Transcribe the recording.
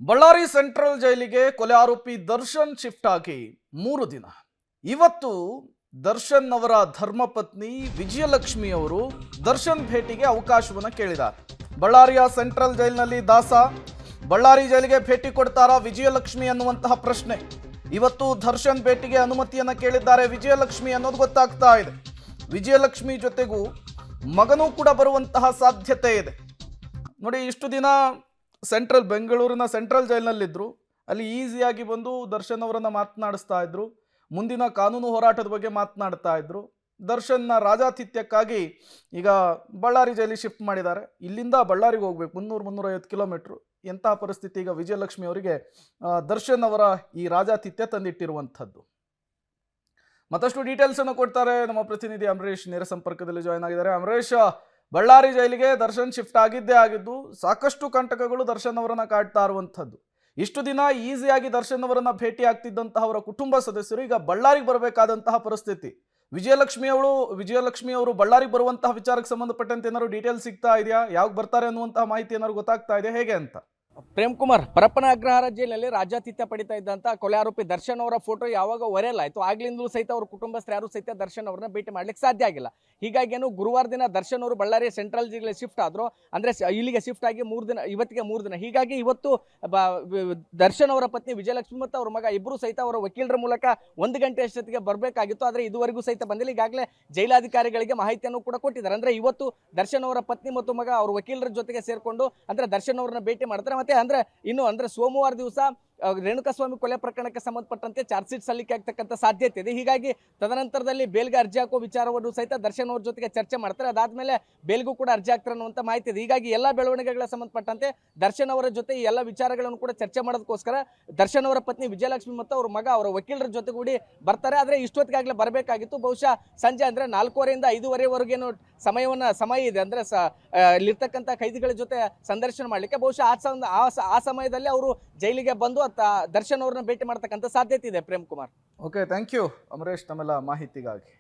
Ballari central ಜೈಲಿಗೆ ಕೊಲೆ ಆರೋಪಿ ದರ್ಶನ್ ಶಿಫ್ಟ್ ಆಗಿ 3 ದಿನ. ಇವತ್ತು ದರ್ಶನ್ ಅವರ ಧರ್ಮಪತ್ನಿ ವಿಜಯಲಕ್ಷ್ಮಿ ಅವರು ದರ್ಶನ್ ಭೇಟಿಗೆ ಅವಕಾಶವನ್ನು ಕೇಳಿದ್ದಾರೆ. ಬಳ್ಳಾರಿಯ ಸೆಂಟ್ರಲ್ ಜೈಲಿನಲ್ಲಿ ದಾಸ ಬಳ್ಳಾರಿ ಜೈಲಿಗೆ ಭೇಟಿ ಕೊಡ್ತಾರಾ ವಿಜಯಲಕ್ಷ್ಮಿ ಅನ್ನುವಂತಹ ಪ್ರಶ್ನೆ. ಇವತ್ತು ದರ್ಶನ್ ಭೇಟಿಗೆ ಅನುಮತಿಯನ್ನು ಕೇಳಿದ್ದಾರೆ ವಿಜಯಲಕ್ಷ್ಮಿ ಅನ್ನೋದು ಗೊತ್ತಾಗ್ತಾ ಇದೆ. ವಿಜಯಲಕ್ಷ್ಮಿ ಜೊತೆಗೂ ಮಗನೂ ಕೂಡ ಬರುವಂತಹ ಸಾಧ್ಯತೆ ಇದೆ. ನೋಡಿ, ಇಷ್ಟು ದಿನ ಬೆಂಗಳೂರಿನ ಸೆಂಟ್ರಲ್ ಜೈಲಿನಲ್ಲಿದ್ದರು. ಅಲ್ಲಿ ಈಸಿಯಾಗಿ ಬಂದು ದರ್ಶನ್ ಅವರನ್ನು ಮಾತನಾಡಿಸ್ತಾ ಇದ್ರು. ಮುಂದಿನ ಕಾನೂನು ಹೋರಾಟದ ಬಗ್ಗೆ ಮಾತನಾಡ್ತಾ ಇದ್ರು. ದರ್ಶನ್ನ ರಾಜಾತಿಥ್ಯಕ್ಕಾಗಿ ಈಗ ಬಳ್ಳಾರಿ ಜೈಲಿಗೆ ಶಿಫ್ಟ್ ಮಾಡಿದ್ದಾರೆ. ಇಲ್ಲಿಂದ ಬಳ್ಳಾರಿಗೆ ಹೋಗ್ಬೇಕು 300-350 ಕಿಲೋಮೀಟ್ರು. ಎಂತಹ ಪರಿಸ್ಥಿತಿ ಈಗ ವಿಜಯಲಕ್ಷ್ಮಿ ಅವರಿಗೆ ದರ್ಶನ್ ಅವರ ಈ ರಾಜಾತಿಥ್ಯ ತಂದಿಟ್ಟಿರುವಂಥದ್ದು. ಮತ್ತಷ್ಟು ಡೀಟೇಲ್ಸ್ ಅನ್ನು ಕೊಡ್ತಾರೆ ನಮ್ಮ ಪ್ರತಿನಿಧಿ ಅಮರೇಶ್. ನೇರ ಸಂಪರ್ಕದಲ್ಲಿ ಜಾಯ್ನ್ ಆಗಿದ್ದಾರೆ. ಅಮರೇಶ್, ಬಳ್ಳಾರಿ ಜೈಲಿಗೆ ದರ್ಶನ್ ಶಿಫ್ಟ್ ಆಗಿದ್ದು ಸಾಕಷ್ಟು ಕಂಟಕಗಳು ದರ್ಶನ್ ಅವರನ್ನ ಕಾಡ್ತಾ ಇರುವಂಥದ್ದು. ಇಷ್ಟು ದಿನ ಈಸಿಯಾಗಿ ದರ್ಶನ್ ಅವರನ್ನ ಭೇಟಿ ಆಗ್ತಿದ್ದಂತಹ ಅವರ ಕುಟುಂಬ ಸದಸ್ಯರು ಈಗ ಬಳ್ಳಾರಿಗೆ ಬರಬೇಕಾದಂತಹ ಪರಿಸ್ಥಿತಿ. ವಿಜಯಲಕ್ಷ್ಮಿ ಅವರು ಬಳ್ಳಾರಿಗೆ ಬರುವಂತಹ ವಿಚಾರಕ್ಕೆ ಸಂಬಂಧಪಟ್ಟಂತೆ ಏನಾದ್ರು ಡೀಟೇಲ್ಸ್ ಸಿಗ್ತಾ ಇದೆಯಾ? ಯಾವಾಗ ಬರ್ತಾರೆ ಅನ್ನುವಂತಹ ಮಾಹಿತಿ ಏನಾದ್ರು ಗೊತ್ತಾಗ್ತಾ ಇದೆ ಹೇಗೆ ಅಂತ? ಪ್ರೇಮ್ ಕುಮಾರ್ ಪರಪ್ಪನ ಅಗ್ರಹಾರ ಜೈಲಿನಲ್ಲಿ ರಾಜ್ಯಾತಿಥ್ಯ ಪಡಿತಾ ಇದ್ದಂತ ಕೊಲೆ ಆರೋಪಿ ದರ್ಶನ್ ಅವರ ಫೋಟೋ ಯಾವಾಗ ವೈರಲ್ ಆಯ್ತು ಆಗ್ಲಿಂದಲೂ ಸಹಿತ ಅವ್ರ ಕುಟುಂಬಸ್ಥರು ಯಾರು ಸಹಿತ ದರ್ಶನ್ ಅವರನ್ನ ಭೇಟಿ ಮಾಡ್ಲಿಕ್ಕೆ ಸಾಧ್ಯ ಆಗಿಲ್ಲ. ಹೀಗಾಗಿ ಏನು ಗುರುವಾರ ದಿನ ದರ್ಶನ್ ಅವರು ಬಳ್ಳಾರಿ ಸೆಂಟ್ರಲ್ ಜೈಲಿಗೆ ಶಿಫ್ಟ್ ಆದ್ರು. ಅಂದ್ರೆ ಇಲ್ಲಿಗೆ ಶಿಫ್ಟ್ ಆಗಿ 3 ದಿನ, ಇವತ್ತಿಗೆ 3 ದಿನ. ಹೀಗಾಗಿ ಇವತ್ತು ದರ್ಶನ್ ಅವರ ಪತ್ನಿ ವಿಜಯಲಕ್ಷ್ಮಿ ಮತ್ತು ಅವ್ರ ಮಗ ಇಬ್ಬರು ಸಹಿತ ಅವರ ವಕೀಲರ ಮೂಲಕ 1 ಗಂಟೆ ಅಷ್ಟೊತ್ತಿಗೆ ಬರಬೇಕಾಗಿತ್ತು. ಆದ್ರೆ ಇದುವರೆಗೂ ಸಹಿತ ಬಂದಿಲ್ಲ. ಈಗಾಗಲೇ ಜೈಲಾಧಿಕಾರಿಗಳಿಗೆ ಮಾಹಿತಿಯನ್ನು ಕೂಡ ಕೊಟ್ಟಿದ್ದಾರೆ. ಅಂದ್ರೆ ಇವತ್ತು ದರ್ಶನ್ ಅವರ ಪತ್ನಿ ಮತ್ತು ಮಗ ಅವ್ರ ವಕೀಲರ ಜೊತೆಗೆ ಸೇರ್ಕೊಂಡು ಅಂದ್ರೆ ದರ್ಶನ್ ಅವರನ್ನ ಭೇಟಿ ಮಾಡ್ತಾರೆ. ಮತ್ತೆ ಅಂದ್ರೆ ಸೋಮವಾರ ದಿವಸ ರೇಣುಕಾಸ್ವಾಮಿ ಕೊಲೆ ಪ್ರಕರಣಕ್ಕೆ ಸಂಬಂಧಪಟ್ಟಂತೆ ಚಾರ್ಜ್ ಶೀಟ್ ಸಲ್ಲಿಕೆ ಆಗ್ತಕ್ಕಂಥ ಸಾಧ್ಯತೆ ಇದೆ. ಹೀಗಾಗಿ ತದನಂತರದಲ್ಲಿ ಬೇಲ್ಗೆ ಅರ್ಜಿ ಹಾಕೋ ವಿಚಾರವನ್ನು ಸಹಿತ ದರ್ಶನ್ ಅವ್ರ ಜೊತೆಗೆ ಚರ್ಚೆ ಮಾಡ್ತಾರೆ. ಅದಾದ್ಮೇಲೆ ಬೇಲ್ಗೂ ಕೂಡ ಅರ್ಜಿ ಹಾಕ್ತಾರೆ ಅನ್ನುವಂಥ ಮಾಹಿತಿ ಇದೆ. ಹೀಗಾಗಿ ಎಲ್ಲ ಬೆಳವಣಿಗೆಗಳ ಸಂಬಂಧಪಟ್ಟಂತೆ ದರ್ಶನ್ ಅವರ ಜೊತೆ ಈ ಎಲ್ಲ ವಿಚಾರಗಳನ್ನು ಕೂಡ ಚರ್ಚೆ ಮಾಡೋದಕ್ಕೋಸ್ಕರ ದರ್ಶನ್ ಅವರ ಪತ್ನಿ ವಿಜಯಲಕ್ಷ್ಮಿ ಮತ್ತು ಅವ್ರ ಮಗ ಅವರ ವಕೀಲರ ಜೊತೆಗೂಡಿ ಬರ್ತಾರೆ. ಆದ್ರೆ ಇಷ್ಟೊತ್ತಿಗಾಗಲೇ ಬರಬೇಕಾಗಿತ್ತು. ಬಹುಶಃ ಸಂಜೆ ಅಂದ್ರೆ 4:30ರಿಂದ 5:30ವರೆಗೇನು ಸಮಯ ಇದೆ. ಅಂದ್ರೆ ಇಲ್ಲಿರ್ತಕ್ಕಂಥ ಕೈದಿಗಳ ಜೊತೆ ಸಂದರ್ಶನ ಮಾಡ್ಲಿಕ್ಕೆ ಬಹುಶಃ ಆ ಸಮಯದಲ್ಲಿ ಅವರು ಜೈಲಿಗೆ ಬಂದು ದರ್ಶನ್ ಅವ್ರನ್ನ ಭೇಟಿ ಮಾಡ್ತಕ್ಕಂಥ ಸಾಧ್ಯತೆ ಇದೆ. Prem Kumar. Okay, thank you Amaresh ತಮ್ಮೆಲ್ಲ ಮಾಹಿತಿಗಾಗಿ.